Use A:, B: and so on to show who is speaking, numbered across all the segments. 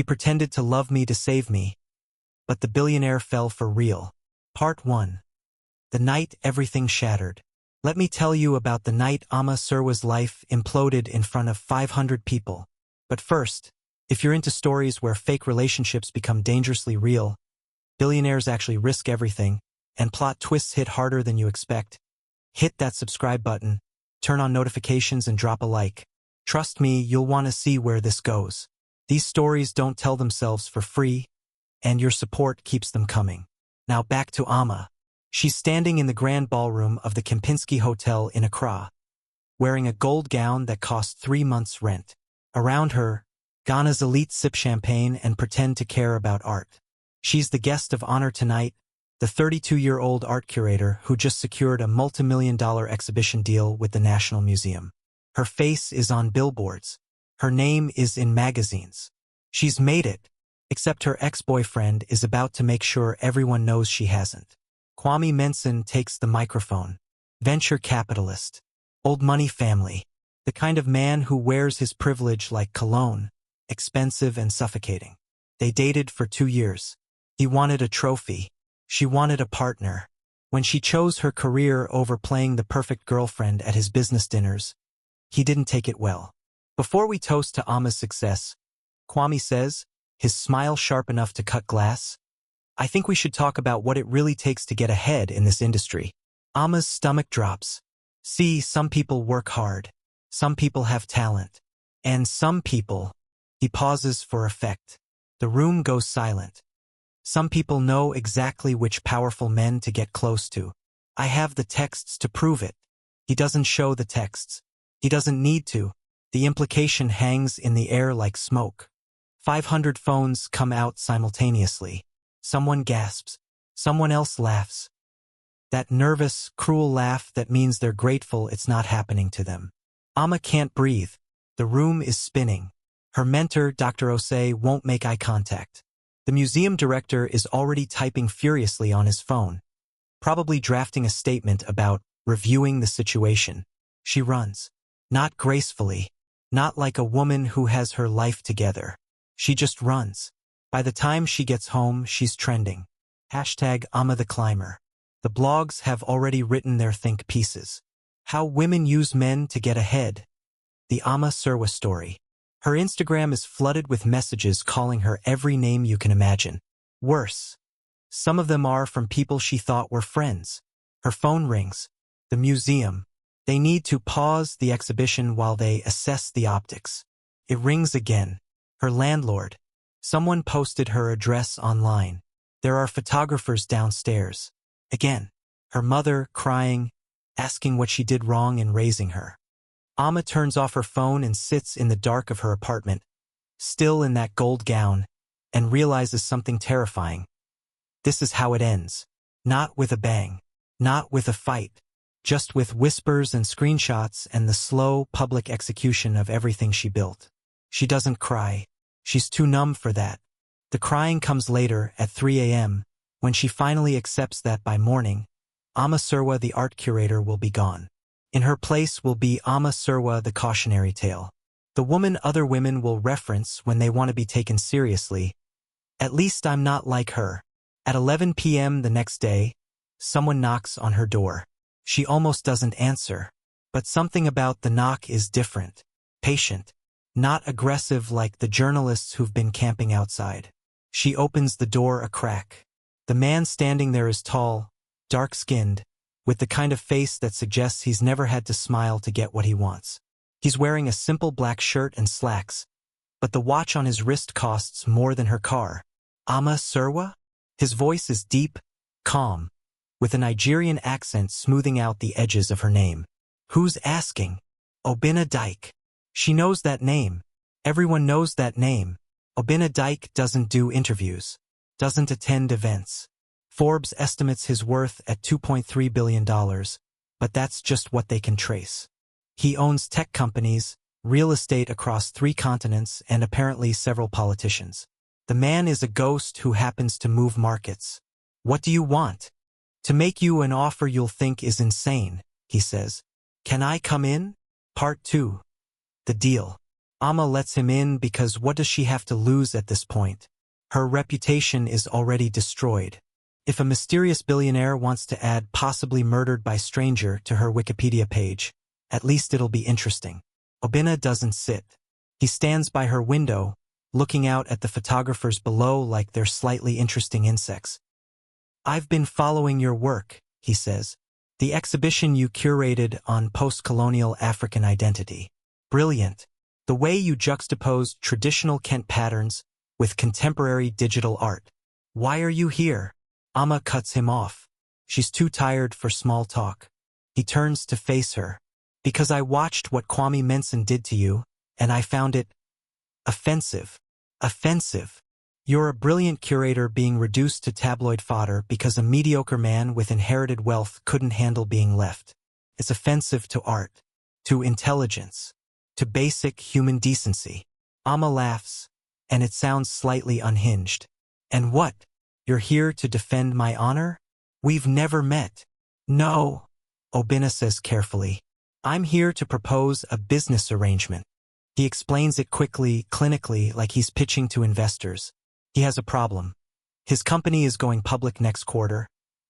A: He pretended to love me to save me. But the billionaire fell for real. Part 1. The night everything shattered. Let me tell you about the night Ama Surwa's life imploded in front of 500 people. But first, if you're into stories where fake relationships become dangerously real, billionaires actually risk everything, and plot twists hit harder than you expect, hit that subscribe button, turn on notifications and drop a like. Trust me, you'll want to see where this goes. These stories don't tell themselves for free, and your support keeps them coming. Now back to Ama. She's standing in the grand ballroom of the Kempinski Hotel in Accra, wearing a gold gown that cost 3 months' rent. Around her, Ghana's elite sip champagne and pretend to care about art. She's the guest of honor tonight, the 32-year-old art curator who just secured a multi-million-dollar exhibition deal with the National Museum. Her face is on billboards. Her name is in magazines. She's made it, except her ex-boyfriend is about to make sure everyone knows she hasn't. Kwame Menson takes the microphone. Venture capitalist. Old money family. The kind of man who wears his privilege like cologne, expensive and suffocating. They dated for 2 years. He wanted a trophy. She wanted a partner. When she chose her career over playing the perfect girlfriend at his business dinners, he didn't take it well. Before we toast to Ama's success, Kwame says, his smile sharp enough to cut glass, I think we should talk about what it really takes to get ahead in this industry. Ama's stomach drops. See, some people work hard. Some people have talent. And some people... He pauses for effect. The room goes silent. Some people know exactly which powerful men to get close to. I have the texts to prove it. He doesn't show the texts. He doesn't need to. The implication hangs in the air like smoke. 500 phones come out simultaneously. Someone gasps. Someone else laughs. That nervous, cruel laugh that means they're grateful it's not happening to them. Ama can't breathe. The room is spinning. Her mentor, Dr. Osei, won't make eye contact. The museum director is already typing furiously on his phone, probably drafting a statement about reviewing the situation. She runs. Not gracefully. Not like a woman who has her life together. She just runs. By the time she gets home, she's trending. #AmaTheClimber. The blogs have already written their think pieces. How women use men to get ahead. The Ama Surwa story. Her Instagram is flooded with messages calling her every name you can imagine. Worse. Some of them are from people she thought were friends. Her phone rings. The museum. They need to pause the exhibition while they assess the optics. It rings again. Her landlord. Someone posted her address online. There are photographers downstairs. Again. Her mother, crying, asking what she did wrong in raising her. Ama turns off her phone and sits in the dark of her apartment, still in that gold gown, and realizes something terrifying. This is how it ends. Not with a bang. Not with a fight. Just with whispers and screenshots and the slow, public execution of everything she built. She doesn't cry. She's too numb for that. The crying comes later, at 3 a.m., when she finally accepts that by morning, Ama Surwa, the art curator, will be gone. In her place will be Ama Surwa, the cautionary tale. The woman other women will reference when they want to be taken seriously. At least I'm not like her. At 11 p.m. the next day, someone knocks on her door. She almost doesn't answer. But something about the knock is different. Patient. Not aggressive like the journalists who've been camping outside. She opens the door a crack. The man standing there is tall, dark-skinned, with the kind of face that suggests he's never had to smile to get what he wants. He's wearing a simple black shirt and slacks, but the watch on his wrist costs more than her car. Ama Surwa? His voice is deep, calm, with a Nigerian accent smoothing out the edges of her name. Who's asking? Obinna Dike. She knows that name. Everyone knows that name. Obinna Dike doesn't do interviews, doesn't attend events. Forbes estimates his worth at $2.3 billion, but that's just what they can trace. He owns tech companies, real estate across 3 continents, and apparently several politicians. The man is a ghost who happens to move markets. What do you want? To make you an offer you'll think is insane, he says. Can I come in? Part 2. The deal. Amma lets him in because what does she have to lose at this point? Her reputation is already destroyed. If a mysterious billionaire wants to add possibly murdered by stranger to her Wikipedia page, at least it'll be interesting. Obinna doesn't sit. He stands by her window, looking out at the photographers below like they're slightly interesting insects. I've been following your work, he says. The exhibition you curated on post-colonial African identity. Brilliant. The way you juxtaposed traditional Kent patterns with contemporary digital art. Why are you here? Amma cuts him off. She's too tired for small talk. He turns to face her. Because I watched what Kwame Mensah did to you, and I found it offensive. Offensive. You're a brilliant curator being reduced to tabloid fodder because a mediocre man with inherited wealth couldn't handle being left. It's offensive to art, to intelligence, to basic human decency. Amma laughs, and it sounds slightly unhinged. And what? You're here to defend my honor? We've never met. No, Obinna says carefully. I'm here to propose a business arrangement. He explains it quickly, clinically, like he's pitching to investors. He has a problem. His company is going public next quarter,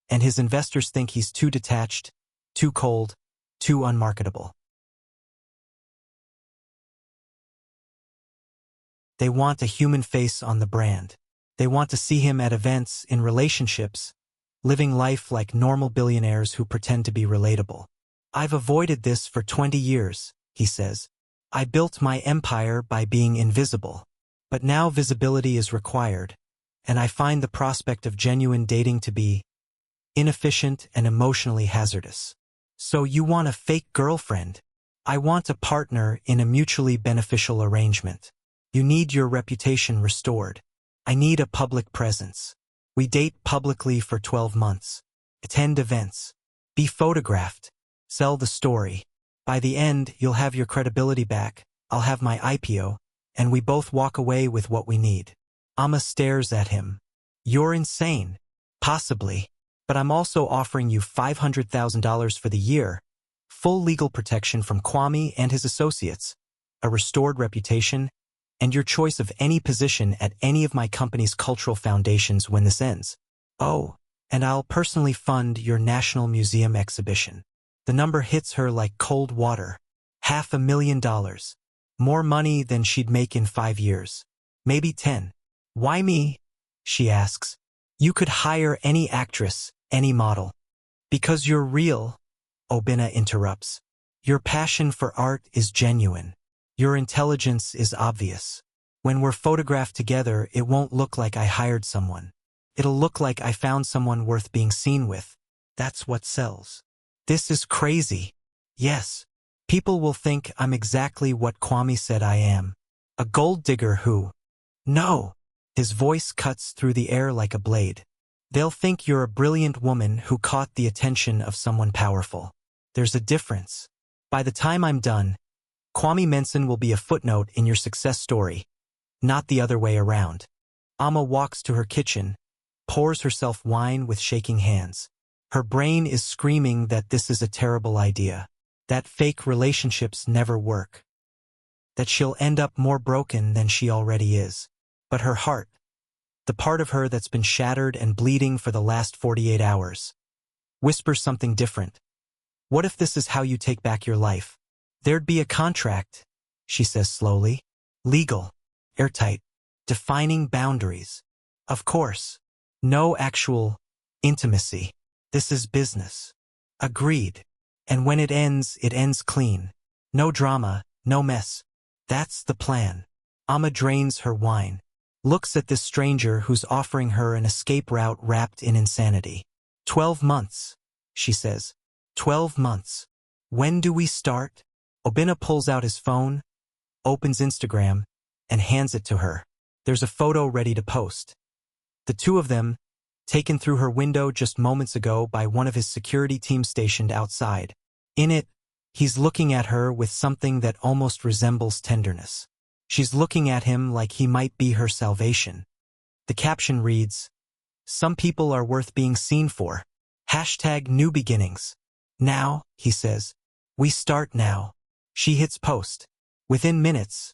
A: and his investors think he's too detached, too cold, too unmarketable. They want a human face on the brand. They want to see him at events, in relationships, living life like normal billionaires who pretend to be relatable. I've avoided this for 20 years, he says. I built my empire by being invisible. But now visibility is required, and I find the prospect of genuine dating to be inefficient and emotionally hazardous. So you want a fake girlfriend? I want a partner in a mutually beneficial arrangement. You need your reputation restored. I need a public presence. We date publicly for 12 months. Attend events. Be photographed. Sell the story. By the end, you'll have your credibility back. I'll have my IPO. And we both walk away with what we need. Amma stares at him. You're insane. Possibly. But I'm also offering you $500,000 for the year, full legal protection from Kwame and his associates, a restored reputation, and your choice of any position at any of my company's cultural foundations when this ends. Oh, and I'll personally fund your National Museum exhibition. The number hits her like cold water. $500,000. More money than she'd make in 5 years. Maybe 10. Why me? She asks. You could hire any actress, any model. Because you're real, Obinna interrupts. Your passion for art is genuine. Your intelligence is obvious. When we're photographed together, it won't look like I hired someone. It'll look like I found someone worth being seen with. That's what sells. This is crazy. Yes. People will think I'm exactly what Kwame said I am. A gold digger who... No! His voice cuts through the air like a blade. They'll think you're a brilliant woman who caught the attention of someone powerful. There's a difference. By the time I'm done, Kwame Mensah will be a footnote in your success story, not the other way around. Amma walks to her kitchen, pours herself wine with shaking hands. Her brain is screaming that this is a terrible idea. That fake relationships never work. That she'll end up more broken than she already is. But her heart, the part of her that's been shattered and bleeding for the last 48 hours, whispers something different. What if this is how you take back your life? There'd be a contract, she says slowly. Legal, airtight, defining boundaries. Of course. No actual intimacy. This is business. Agreed. And when it ends clean. No drama, no mess. That's the plan. Amma drains her wine. Looks at this stranger who's offering her an escape route wrapped in insanity. 12 months, she says. 12 months. When do we start? Obinna pulls out his phone, opens Instagram, and hands it to her. There's a photo ready to post. The two of them, taken through her window just moments ago by one of his security team stationed outside. In it, he's looking at her with something that almost resembles tenderness. She's looking at him like he might be her salvation. The caption reads, "Some people are worth being seen for. #new beginnings. Now," he says. "We start now." She hits post. Within minutes,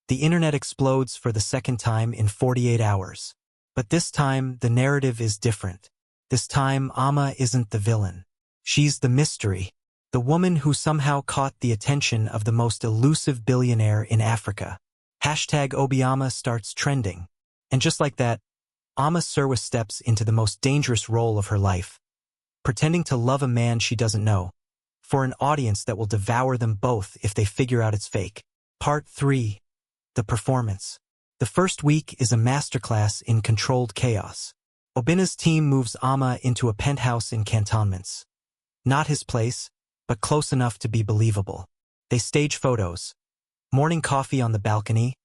A: The internet explodes for the second time in 48 hours. But this time, the narrative is different. This time, Ama isn't the villain. She's the mystery. The woman who somehow caught the attention of the most elusive billionaire in Africa. #Obiama starts trending. And just like that, Ama Serwa steps into the most dangerous role of her life, pretending to love a man she doesn't know, for an audience that will devour them both if they figure out it's fake. Part 3. The performance. The first week is a masterclass in controlled chaos. Obina's team moves Ama into a penthouse in cantonments. Not his place, but close enough to be believable. They stage photos. Morning coffee on the balcony,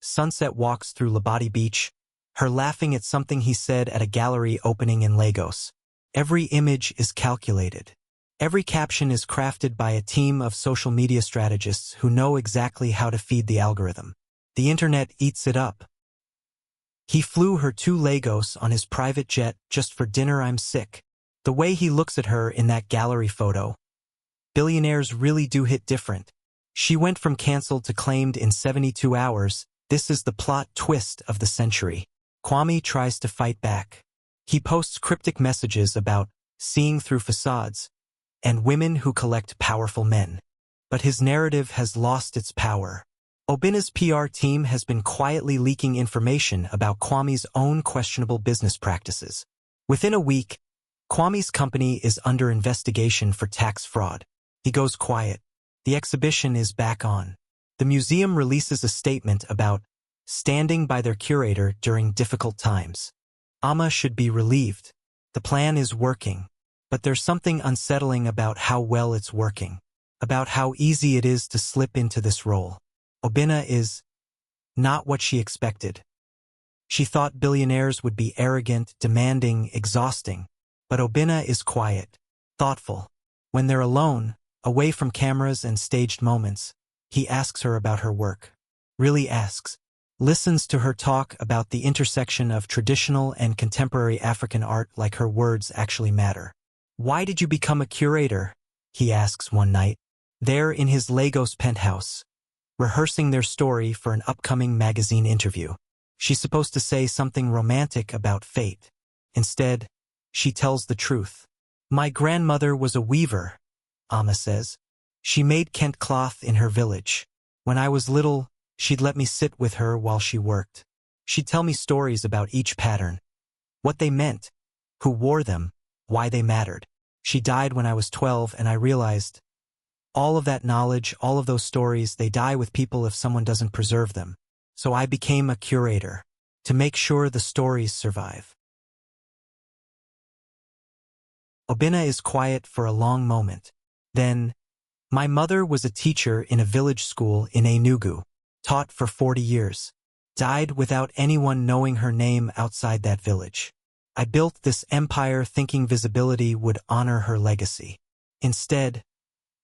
A: sunset walks through Labadi Beach, her laughing at something he said at a gallery opening in Lagos. Every image is calculated. Every caption is crafted by a team of social media strategists who know exactly how to feed the algorithm. The internet eats it up. He flew her to Lagos on his private jet just for dinner. I'm sick. The way he looks at her in that gallery photo. Billionaires really do hit different. She went from cancelled to claimed in 72 hours. This is the plot twist of the century. Kwame tries to fight back. He posts cryptic messages about seeing through facades and women who collect powerful men. But his narrative has lost its power. Obina's PR team has been quietly leaking information about Kwame's own questionable business practices. Within a week, Kwame's company is under investigation for tax fraud. He goes quiet. The exhibition is back on. The museum releases a statement about standing by their curator during difficult times. Ama should be relieved. The plan is working. But there's something unsettling about how well it's working. About how easy it is to slip into this role. Obina is not what she expected. She thought billionaires would be arrogant, demanding, exhausting. But Obina is quiet, thoughtful. When they're alone, away from cameras and staged moments, he asks her about her work. Really asks. Listens to her talk about the intersection of traditional and contemporary African art like her words actually matter. Why did you become a curator? He asks one night. There in his Lagos penthouse, rehearsing their story for an upcoming magazine interview. She's supposed to say something romantic about fate. Instead, she tells the truth. My grandmother was a weaver, Ama says. She made Kent cloth in her village. When I was little, she'd let me sit with her while she worked. She'd tell me stories about each pattern, what they meant, who wore them, why they mattered. She died when I was 12 and I realized all of that knowledge, all of those stories, they die with people if someone doesn't preserve them. So I became a curator to make sure the stories survive. Obina is quiet for a long moment. Then, my mother was a teacher in a village school in Enugu, taught for 40 years, died without anyone knowing her name outside that village. I built this empire thinking visibility would honor her legacy. Instead,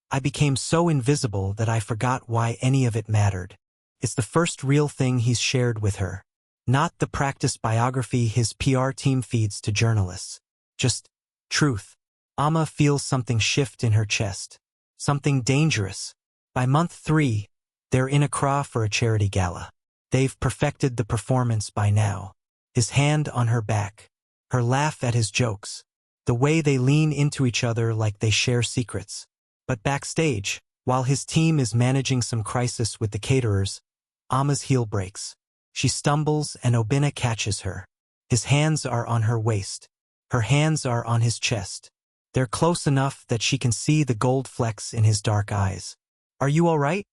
A: I became so invisible that I forgot why any of it mattered. It's the first real thing he's shared with her. Not the practiced biography his PR team feeds to journalists. Just truth. Ama feels something shift in her chest. Something dangerous. By month 3, they're in Accra for a charity gala. They've perfected the performance by now. His hand on her back. Her laugh at his jokes. The way they lean into each other like they share secrets. But backstage, while his team is managing some crisis with the caterers, Ama's heel breaks. She stumbles and Obina catches her. His hands are on her waist. Her hands are on his chest. They're close enough that she can see the gold flecks in his dark eyes. Are you all right?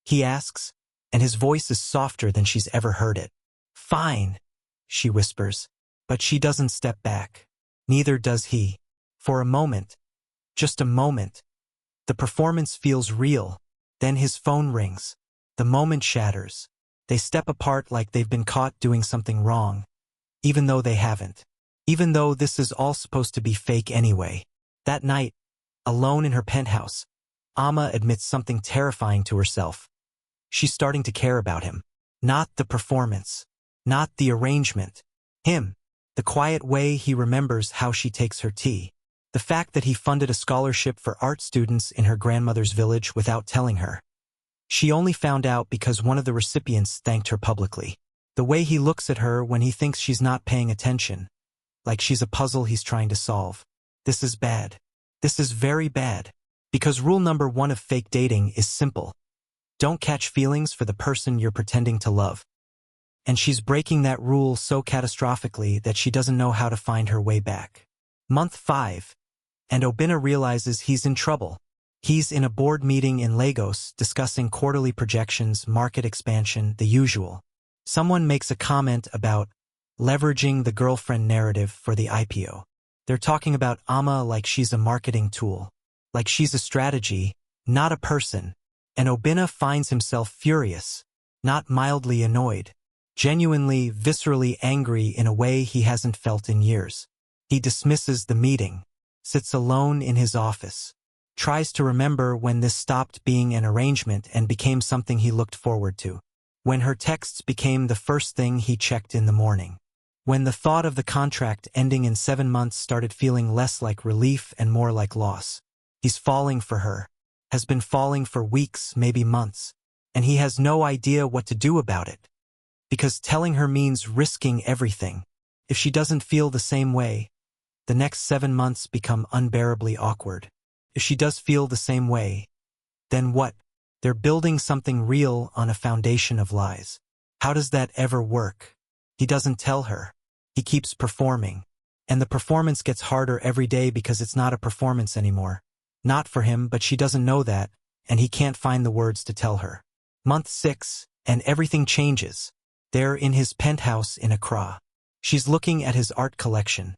A: He asks, and his voice is softer than she's ever heard it. Fine, she whispers, but she doesn't step back. Neither does he. For a moment, just a moment, the performance feels real. Then his phone rings. The moment shatters. They step apart like they've been caught doing something wrong, even though they haven't. Even though this is all supposed to be fake anyway. That night, alone in her penthouse, Ama admits something terrifying to herself. She's starting to care about him. Not the performance. Not the arrangement. Him. The quiet way he remembers how she takes her tea. The fact that he funded a scholarship for art students in her grandmother's village without telling her. She only found out because one of the recipients thanked her publicly. The way he looks at her when he thinks she's not paying attention, like she's a puzzle he's trying to solve. This is bad. This is very bad. Because rule number 1 of fake dating is simple. Don't catch feelings for the person you're pretending to love. And she's breaking that rule so catastrophically that she doesn't know how to find her way back. Month 5. And Obinna realizes he's in trouble. He's in a board meeting in Lagos discussing quarterly projections, market expansion, the usual. Someone makes a comment about leveraging the girlfriend narrative for the IPO. They're talking about Ama like she's a marketing tool, like she's a strategy, not a person. And Obinna finds himself furious, not mildly annoyed, genuinely, viscerally angry in a way he hasn't felt in years. He dismisses the meeting, sits alone in his office, tries to remember when this stopped being an arrangement and became something he looked forward to. When her texts became the first thing he checked in the morning. When the thought of the contract ending in 7 months started feeling less like relief and more like loss. He's falling for her, has been falling for weeks, maybe months, and he has no idea what to do about it. Because telling her means risking everything. If she doesn't feel the same way, the next 7 months become unbearably awkward. If she does feel the same way, then what? They're building something real on a foundation of lies. How does that ever work? He doesn't tell her. He keeps performing. And the performance gets harder every day because it's not a performance anymore. Not for him, but she doesn't know that, and he can't find the words to tell her. Month 6, and everything changes. They're in his penthouse in Accra. She's looking at his art collection.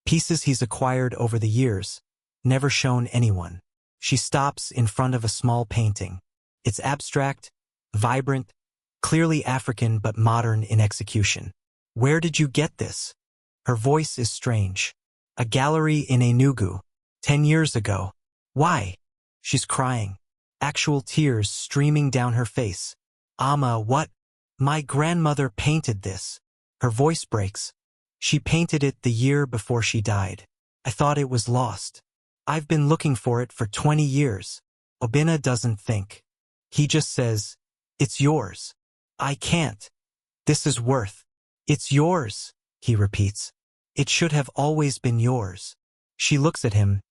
A: Pieces he's acquired over the years, never shown anyone. She stops in front of a small painting. It's abstract, vibrant, clearly African but modern in execution. Where did you get this? Her voice is strange. A gallery in Enugu. 10 years ago. Why? She's crying. Actual tears streaming down her face. Ama, what? My grandmother painted this. Her voice breaks. She painted it the year before she died. I thought it was lost. I've been looking for it for 20 years. Obinna doesn't think. He just says, it's yours. I can't. This is worth. It's yours, he repeats. It should have always been yours. She looks at him,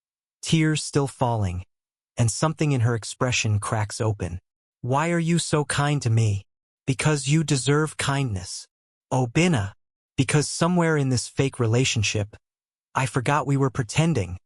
A: tears still falling, and something in her expression cracks open. Why are you so kind to me? Because you deserve kindness. Obinna, because somewhere in this fake relationship, I forgot we were pretending.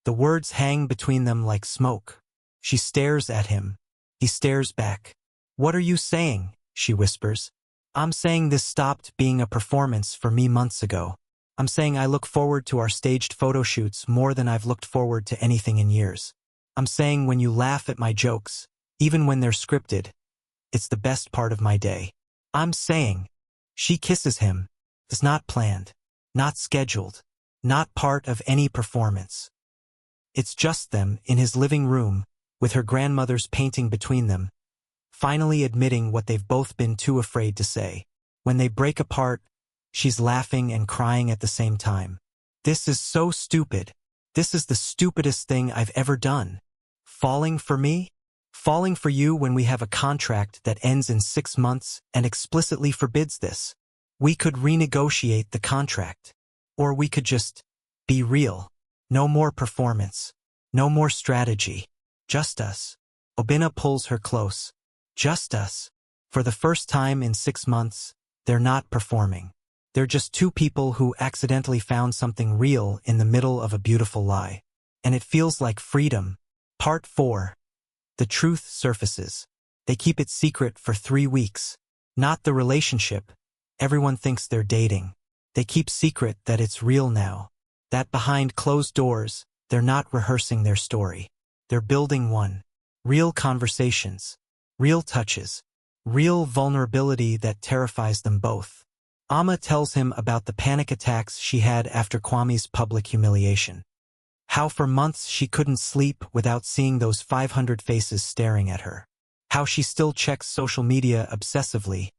A: The words hang between them like smoke. She stares at him. He stares back. What are you saying? She whispers. I'm saying this stopped being a performance for me months ago. I'm saying I look forward to our staged photo shoots more than I've looked forward to anything in years. I'm saying when you laugh at my jokes, even when they're scripted, it's the best part of my day. I'm saying. She kisses him. It's not planned, not scheduled, not part of any performance. It's just them in his living room, with her grandmother's painting between them, finally admitting what they've both been too afraid to say. When they break apart, she's laughing and crying at the same time. This is so stupid. This is the stupidest thing I've ever done. Falling for me? Falling for you when we have a contract that ends in 6 months and explicitly forbids this. We could renegotiate the contract. Or we could just be real. No more performance. No more strategy. Just us. Obinna pulls her close. Just us. For the first time in 6 months, they're not performing. They're just two people who accidentally found something real in the middle of a beautiful lie. And it feels like freedom. Part 4. The truth surfaces. They keep it secret for 3 weeks. Not the relationship. Everyone thinks they're dating. They keep secret that it's real now. That behind closed doors, they're not rehearsing their story. They're building one. Real conversations. Real touches. Real vulnerability that terrifies them both. Ama tells him about the panic attacks she had after Kwame's public humiliation. How for months she couldn't sleep without seeing those 500 faces staring at her. How she still checks social media obsessively,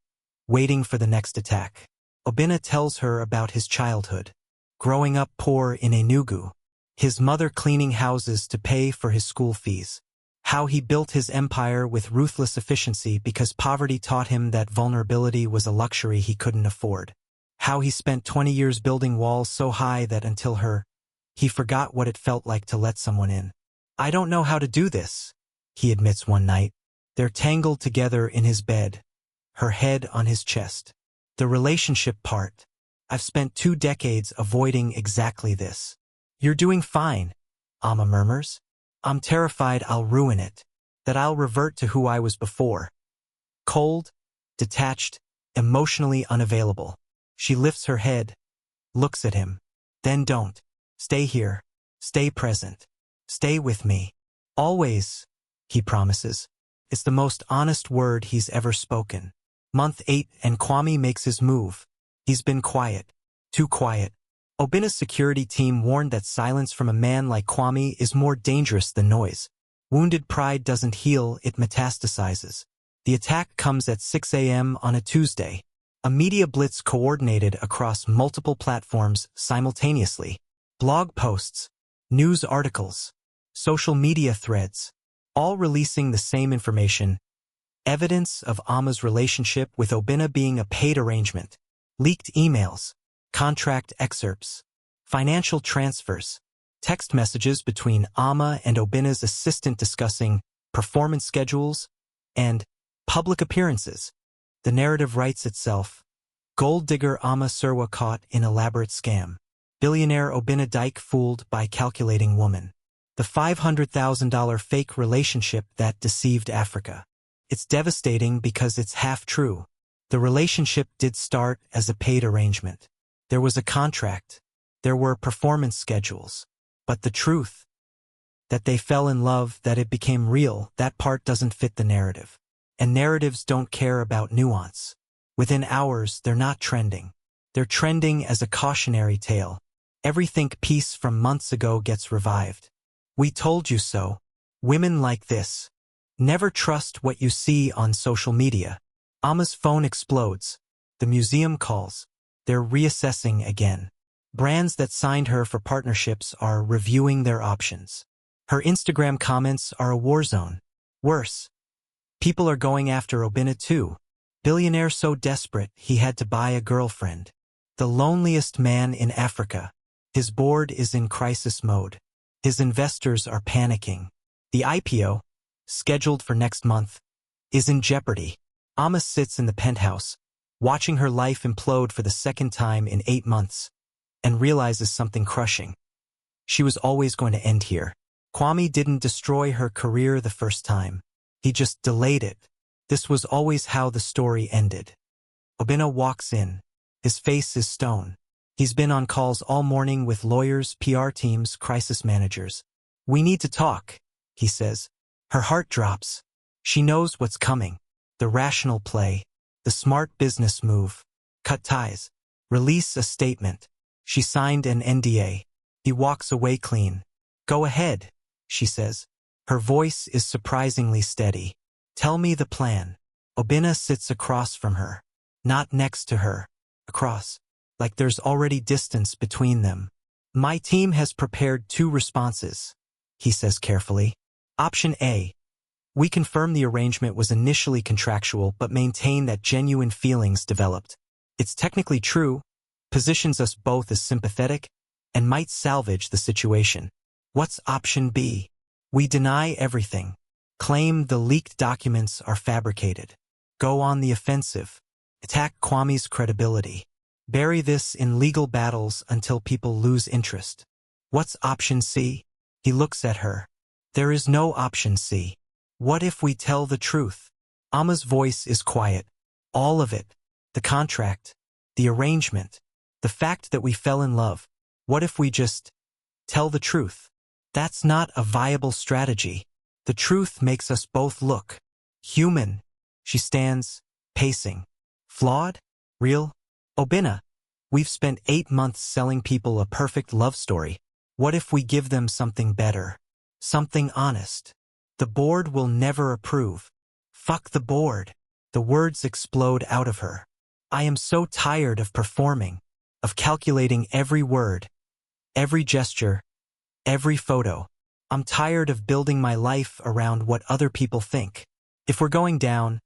A: waiting for the next attack. Obinna tells her about his childhood. Growing up poor in Enugu. His mother cleaning houses to pay for his school fees. How he built his empire with ruthless efficiency because poverty taught him that vulnerability was a luxury he couldn't afford. How he spent 20 years building walls so high that he forgot what it felt like to let someone in. I don't know how to do this, he admits one night. They're tangled together in his bed, her head on his chest. The relationship part. I've spent 2 decades avoiding exactly this. You're doing fine, Amma murmurs. I'm terrified I'll ruin it, that I'll revert to who I was before. Cold, detached, emotionally unavailable. She lifts her head, looks at him. Then don't. Stay here. Stay present. Stay with me. Always, he promises. It's the most honest word he's ever spoken. Month 8 and Kwame makes his move. He's been quiet. Too quiet. Obina's security team warned that silence from a man like Kwame is more dangerous than noise. Wounded pride doesn't heal, it metastasizes. The attack comes at 6 a.m. on a Tuesday. A media blitz coordinated across multiple platforms simultaneously. Blog posts, news articles, social media threads, all releasing the same information. Evidence of Amma's relationship with Obina being a paid arrangement. Leaked emails, contract excerpts, financial transfers, text messages between Amma and Obina's assistant discussing performance schedules and public appearances. The narrative writes itself. Gold digger Amma Surwa caught in elaborate scam. Billionaire Obina Dyke fooled by calculating woman. The $500,000 fake relationship that deceived Africa. It's devastating because it's half true. The relationship did start as a paid arrangement. There was a contract. There were performance schedules. But the truth, that they fell in love, that it became real, that part doesn't fit the narrative. And narratives don't care about nuance. Within hours, they're not trending. They're trending as a cautionary tale. Every think piece from months ago gets revived. We told you so. Women like this. Never trust what you see on social media. Amma's phone explodes. The museum calls. They're reassessing again. Brands that signed her for partnerships are reviewing their options. Her Instagram comments are a war zone. Worse. People are going after Obina too. Billionaire so desperate he had to buy a girlfriend. The loneliest man in Africa. His board is in crisis mode. His investors are panicking. The IPO, scheduled for next month, is in jeopardy. Amma sits in the penthouse, watching her life implode for the second time in 8 months, and realizes something crushing. She was always going to end here. Kwame didn't destroy her career the first time. He just delayed it. This was always how the story ended. Obina walks in. His face is stone. He's been on calls all morning with lawyers, PR teams, crisis managers. We need to talk, he says. Her heart drops. She knows what's coming. The rational play. The smart business move. Cut ties. Release a statement. She signed an NDA. He walks away clean. Go ahead, she says. Her voice is surprisingly steady. Tell me the plan. Obina sits across from her. Not next to her. Across. Like there's already distance between them. My team has prepared 2 responses, he says carefully. Option A. We confirm the arrangement was initially contractual but maintain that genuine feelings developed. It's technically true, positions us both as sympathetic, and might salvage the situation. What's option B? We deny everything. Claim the leaked documents are fabricated. Go on the offensive. Attack Kwame's credibility. Bury this in legal battles until people lose interest. What's option C? He looks at her. There is no option C. What if we tell the truth? Amma's voice is quiet. All of it. The contract. The arrangement. The fact that we fell in love. What if we just tell the truth? That's not a viable strategy. The truth makes us both look human. She stands, pacing. Flawed? Real? Obina, we've spent 8 months selling people a perfect love story. What if we give them something better? Something honest? The board will never approve. Fuck the board. The words explode out of her. I am so tired of performing, of calculating every word, every gesture, every photo. I'm tired of building my life around what other people think. If we're going down,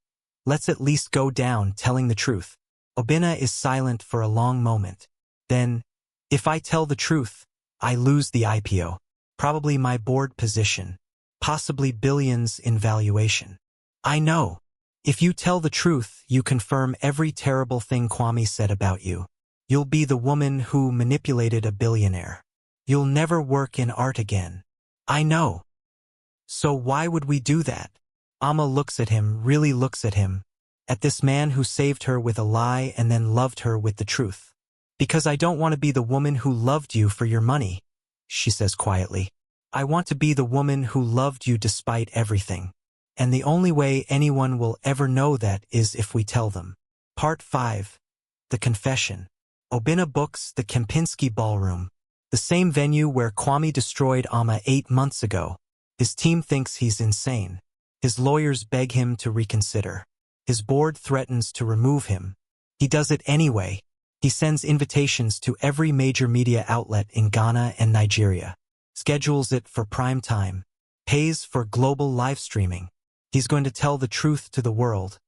A: let's at least go down telling the truth. Obinna is silent for a long moment. Then, if I tell the truth, I lose the IPO. Probably my board position. Possibly billions in valuation. I know. If you tell the truth, you confirm every terrible thing Kwame said about you. You'll be the woman who manipulated a billionaire. You'll never work in art again. I know. So why would we do that? Amma looks at him, really looks at him. At this man who saved her with a lie and then loved her with the truth. Because I don't want to be the woman who loved you for your money, she says quietly. I want to be the woman who loved you despite everything. And the only way anyone will ever know that is if we tell them. Part 5. The Confession. Obinna books the Kempinski Ballroom. The same venue where Kwame destroyed Amma 8 months ago. His team thinks he's insane. His lawyers beg him to reconsider. His board threatens to remove him. He does it anyway. He sends invitations to every major media outlet in Ghana and Nigeria. Schedules it for prime time. Pays for global live streaming. He's going to tell the truth to the world.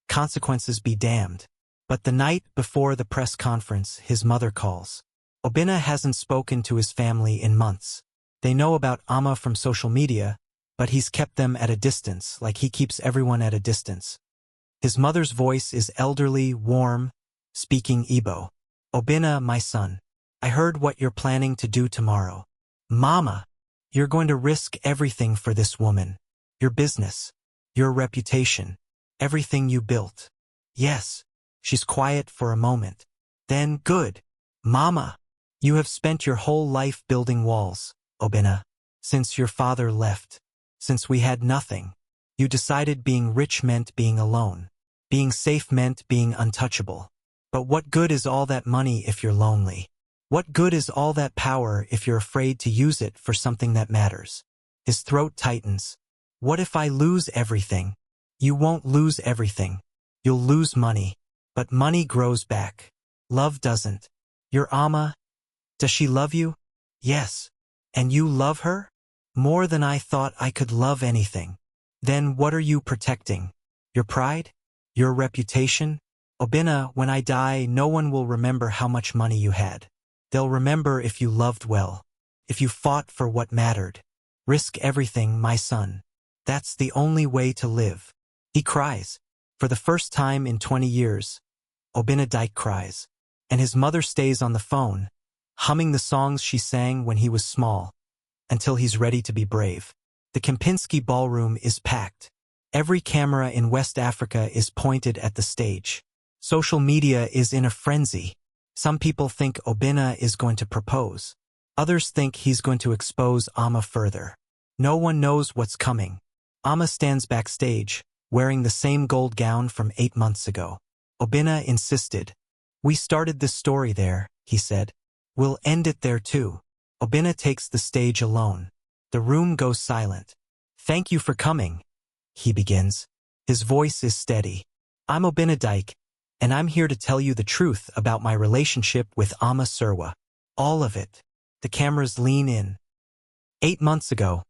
A: Consequences be damned. But the night before the press conference, his mother calls. Obinna hasn't spoken to his family in months. They know about Amma from social media, but he's kept them at a distance, like he keeps everyone at a distance. His mother's voice is elderly, warm, speaking Igbo. Obinna, my son, I heard what you're planning to do tomorrow. Mama, you're going to risk everything for this woman. Your business, your reputation, everything you built. Yes. She's quiet for a moment. Then, good. Mama, you have spent your whole life building walls, Obinna. Since your father left. Since we had nothing. You decided being rich meant being alone. Being safe meant being untouchable. But what good is all that money if you're lonely? What good is all that power if you're afraid to use it for something that matters? His throat tightens. What if I lose everything? You won't lose everything. You'll lose money. But money grows back. Love doesn't. Your Amma, does she love you? Yes. And you love her? More than I thought I could love anything. Then what are you protecting? Your pride? Your reputation? Obinna, when I die, no one will remember how much money you had. They'll remember if you loved well. If you fought for what mattered. Risk everything, my son. That's the only way to live. He cries. For the first time in 20 years, Obinna Dike cries. And his mother stays on the phone, humming the songs she sang when he was small, until he's ready to be brave. The Kempinski Ballroom is packed. Every camera in West Africa is pointed at the stage. Social media is in a frenzy. Some people think Obinna is going to propose. Others think he's going to expose Amma further. No one knows what's coming. Amma stands backstage, wearing the same gold gown from 8 months ago. Obinna insisted. We started this story there, he said. We'll end it there too. Obinna takes the stage alone. The room goes silent. Thank you for coming, he begins. His voice is steady. I'm Obinna Dike, and I'm here to tell you the truth about my relationship with Amma Serwa. All of it. The cameras lean in. 8 months ago,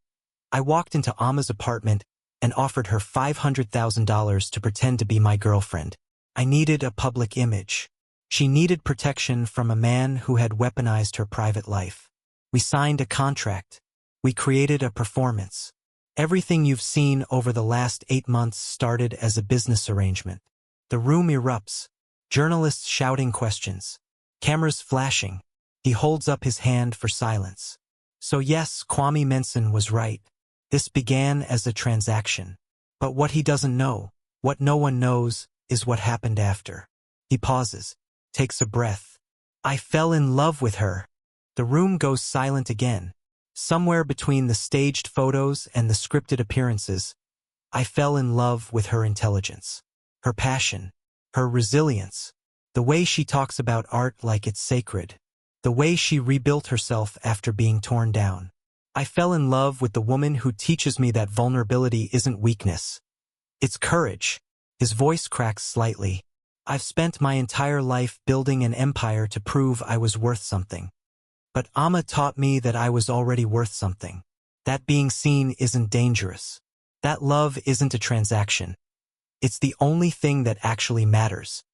A: I walked into Amma's apartment and offered her $500,000 to pretend to be my girlfriend. I needed a public image. She needed protection from a man who had weaponized her private life. We signed a contract. We created a performance. Everything you've seen over the last 8 months started as a business arrangement. The room erupts. Journalists shouting questions. Cameras flashing. He holds up his hand for silence. So yes, Kwame Mensah was right. This began as a transaction. But what he doesn't know, what no one knows, is what happened after. He pauses, takes a breath. I fell in love with her. The room goes silent again. Somewhere between the staged photos and the scripted appearances, I fell in love with her intelligence, her passion, her resilience, the way she talks about art like it's sacred, the way she rebuilt herself after being torn down. I fell in love with the woman who teaches me that vulnerability isn't weakness. It's courage. His voice cracks slightly. I've spent my entire life building an empire to prove I was worth something. But Amma taught me that I was already worth something. That being seen isn't dangerous. That love isn't a transaction. It's the only thing that actually matters.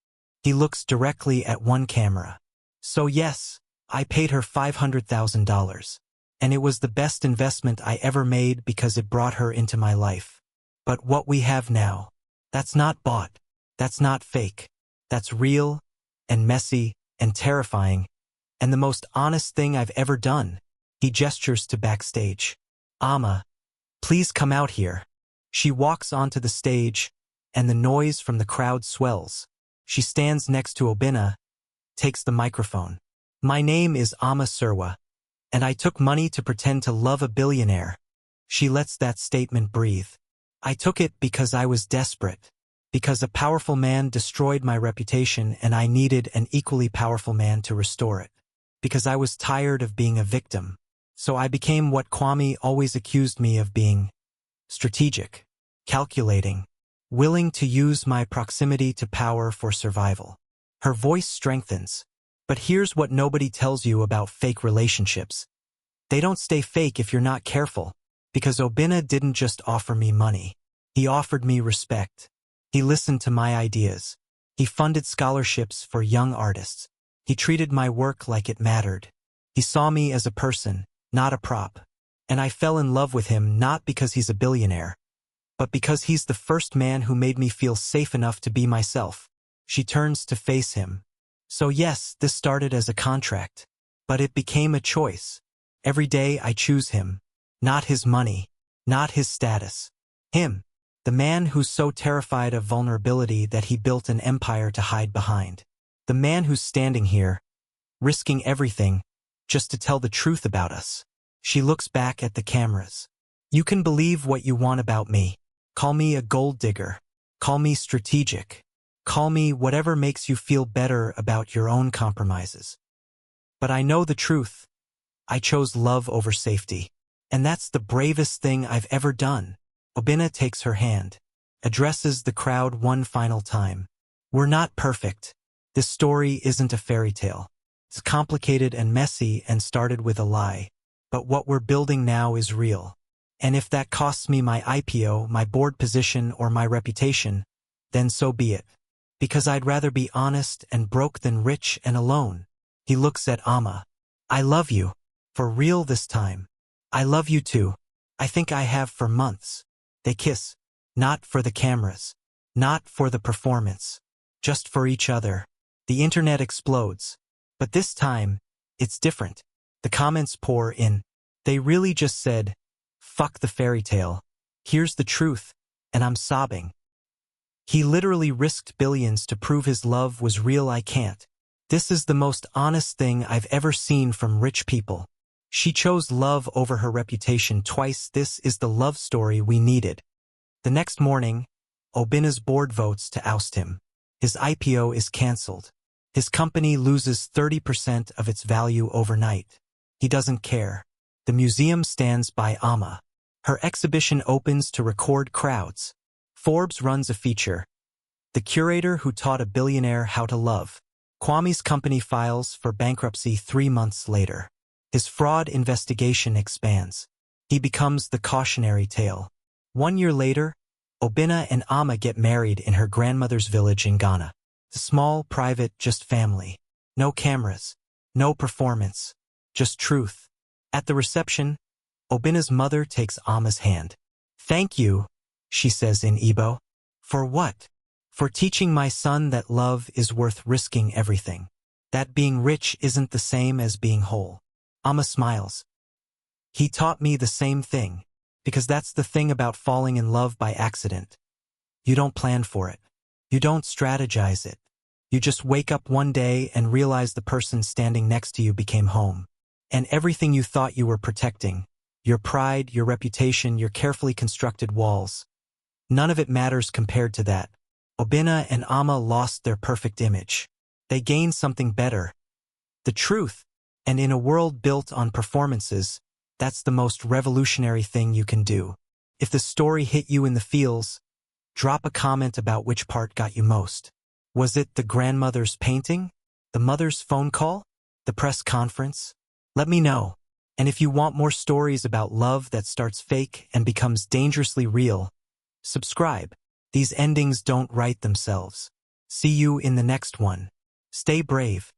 A: He looks directly at one camera. So yes, I paid her $500,000. And it was the best investment I ever made because it brought her into my life. But what we have now, that's not bought. That's not fake. That's real and messy and terrifying and the most honest thing I've ever done. He gestures to backstage. Ama, please come out here. She walks onto the stage and the noise from the crowd swells. She stands next to Obinna, takes the microphone. My name is Ama Surwa, and I took money to pretend to love a billionaire. She lets that statement breathe. I took it because I was desperate, because a powerful man destroyed my reputation and I needed an equally powerful man to restore it, because I was tired of being a victim. So I became what Kwame always accused me of being: strategic, calculating, willing to use my proximity to power for survival. Her voice strengthens. But here's what nobody tells you about fake relationships. They don't stay fake if you're not careful, because Obinna didn't just offer me money. He offered me respect. He listened to my ideas. He funded scholarships for young artists. He treated my work like it mattered. He saw me as a person, not a prop. And I fell in love with him not because he's a billionaire, but because he's the first man who made me feel safe enough to be myself. She turns to face him. So yes, this started as a contract, but it became a choice. Every day I choose him, not his money, not his status. Him, the man who's so terrified of vulnerability that he built an empire to hide behind. The man who's standing here, risking everything, just to tell the truth about us. She looks back at the cameras. You can believe what you want about me. Call me a gold digger. Call me strategic. Call me whatever makes you feel better about your own compromises. But I know the truth. I chose love over safety. And that's the bravest thing I've ever done. Obinna takes her hand, addresses the crowd one final time. We're not perfect. This story isn't a fairy tale. It's complicated and messy and started with a lie. But what we're building now is real. And if that costs me my IPO, my board position, or my reputation, then so be it. Because I'd rather be honest and broke than rich and alone. He looks at Ama. I love you. For real this time. I love you too. I think I have for months. They kiss. Not for the cameras. Not for the performance. Just for each other. The internet explodes. But this time, it's different. The comments pour in. They really just said, fuck the fairy tale. Here's the truth. And I'm sobbing. He literally risked billions to prove his love was real. I can't. This is the most honest thing I've ever seen from rich people. She chose love over her reputation twice. This is the love story we needed. The next morning, Obinna's board votes to oust him. His IPO is cancelled. His company loses 30% of its value overnight. He doesn't care. The museum stands by Ama. Her exhibition opens to record crowds. Forbes runs a feature. The curator who taught a billionaire how to love. Kwame's company files for bankruptcy 3 months later. His fraud investigation expands. He becomes the cautionary tale. 1 year later, Obinna and Ama get married in her grandmother's village in Ghana. Small, private, just family. No cameras. No performance. Just truth. At the reception, Obinna's mother takes Ama's hand. Thank you, she says in Igbo. For what? For teaching my son that love is worth risking everything. That being rich isn't the same as being whole. Ama smiles. He taught me the same thing, because that's the thing about falling in love by accident. You don't plan for it. You don't strategize it. You just wake up one day and realize the person standing next to you became home. And everything you thought you were protecting, your pride, your reputation, your carefully constructed walls, none of it matters compared to that. Obinna and Ama lost their perfect image. They gained something better. The truth. And in a world built on performances, that's the most revolutionary thing you can do. If the story hit you in the feels, drop a comment about which part got you most. Was it the grandmother's painting? The mother's phone call? The press conference? Let me know. And if you want more stories about love that starts fake and becomes dangerously real, subscribe. These endings don't write themselves. See you in the next one. Stay brave.